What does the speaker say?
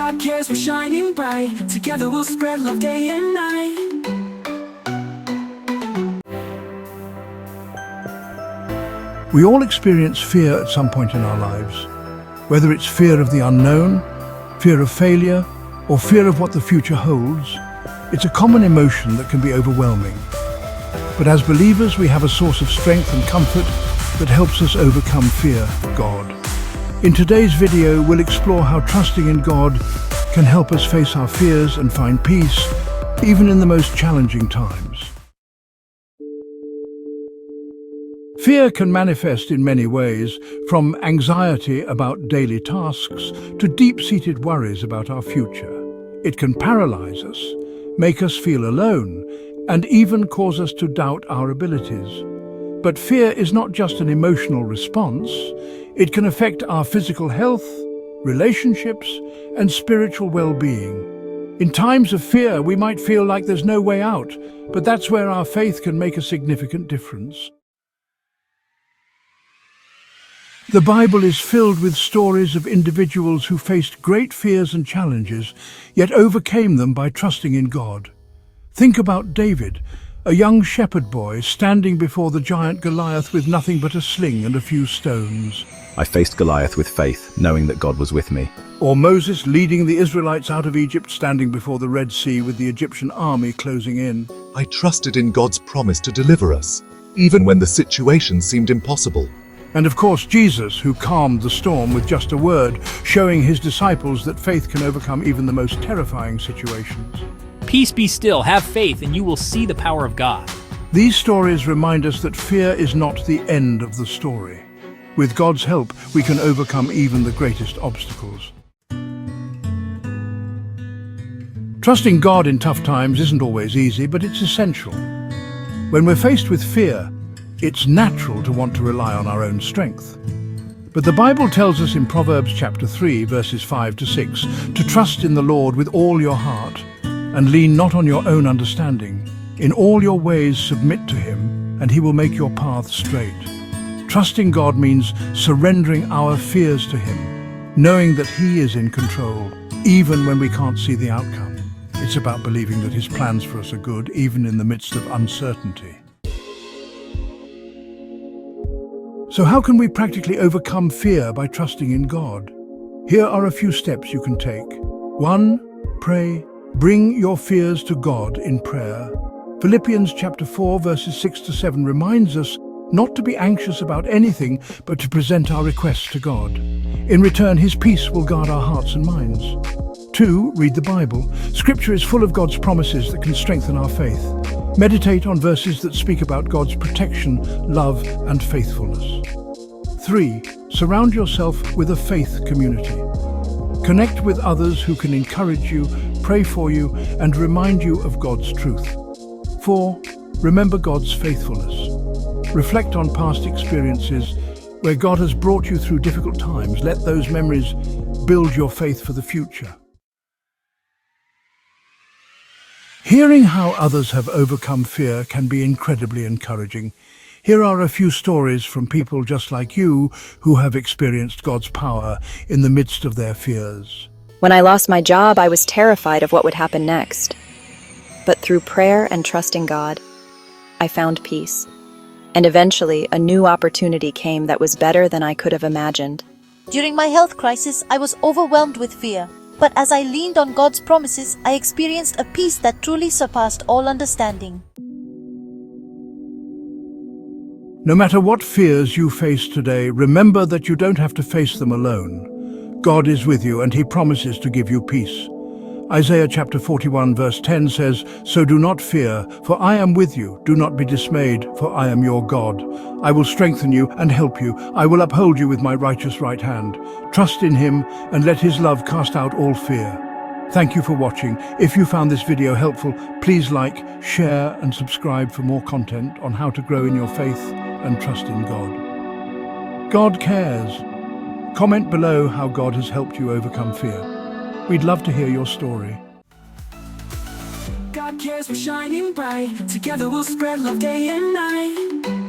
God cares, we're shining bright. Together we'll spread love day and night. We all experience fear at some point in our lives, whether it's fear of the unknown, fear of failure, or fear of what the future holds. It's a common emotion that can be overwhelming. But as believers, we have a source of strength and comfort that helps us overcome fear, God. In today's video, we'll explore how trusting in God can help us face our fears and find peace, even in the most challenging times. Fear can manifest in many ways, from anxiety about daily tasks to deep-seated worries about our future. It can paralyze us, make us feel alone, and even cause us to doubt our abilities. But fear is not just an emotional response. It can affect our physical health, relationships, and spiritual well-being. In times of fear, we might feel like there's no way out, but that's where our faith can make a significant difference. The Bible is filled with stories of individuals who faced great fears and challenges, yet overcame them by trusting in God. Think about David, a young shepherd boy standing before the giant Goliath with nothing but a sling and a few stones. I faced Goliath with faith, knowing that God was with me. Or Moses leading the Israelites out of Egypt, standing before the Red Sea with the Egyptian army closing in. I trusted in God's promise to deliver us, even when the situation seemed impossible. And of course, Jesus, who calmed the storm with just a word, showing his disciples that faith can overcome even the most terrifying situations. Peace be still, have faith, and you will see the power of God. These stories remind us that fear is not the end of the story. With God's help, we can overcome even the greatest obstacles. Trusting God in tough times isn't always easy, but it's essential. When we're faced with fear, it's natural to want to rely on our own strength. But the Bible tells us in Proverbs chapter 3, verses 5 to 6, to trust in the Lord with all your heart and lean not on your own understanding. In all your ways submit to him, and he will make your path straight. Trusting God means surrendering our fears to him, knowing that he is in control, even when we can't see the outcome. It's about believing that his plans for us are good, even in the midst of uncertainty. So how can we practically overcome fear by trusting in God? Here are a few steps you can take. 1. Pray. Bring your fears to God in prayer. Philippians chapter 4, verses 6 to 7 reminds us not to be anxious about anything, but to present our requests to God. In return, his peace will guard our hearts and minds. 2. Read the Bible. Scripture is full of God's promises that can strengthen our faith. Meditate on verses that speak about God's protection, love, and faithfulness. 3. Surround yourself with a faith community. Connect with others who can encourage you, pray for you, and remind you of God's truth. 4. Remember God's faithfulness. Reflect on past experiences where God has brought you through difficult times. Let those memories build your faith for the future. Hearing how others have overcome fear can be incredibly encouraging. Here are a few stories from people just like you who have experienced God's power in the midst of their fears. When I lost my job, I was terrified of what would happen next. But through prayer and trusting God, I found peace. And eventually, a new opportunity came that was better than I could have imagined. During my health crisis, I was overwhelmed with fear. But as I leaned on God's promises, I experienced a peace that truly surpassed all understanding. No matter what fears you face today, remember that you don't have to face them alone. God is with you, and he promises to give you peace. Isaiah chapter 41 verse 10 says, "So do not fear, for I am with you. Do not be dismayed, for I am your God. I will strengthen you and help you. I will uphold you with my righteous right hand. Trust in him and let his love cast out all fear." Thank you for watching. If you found this video helpful, please like, share and subscribe for more content on how to grow in your faith and trust in God. God cares. Comment below how God has helped you overcome fear. We'd love to hear your story. God cares, we're shining bright. Together we'll spread love day and night.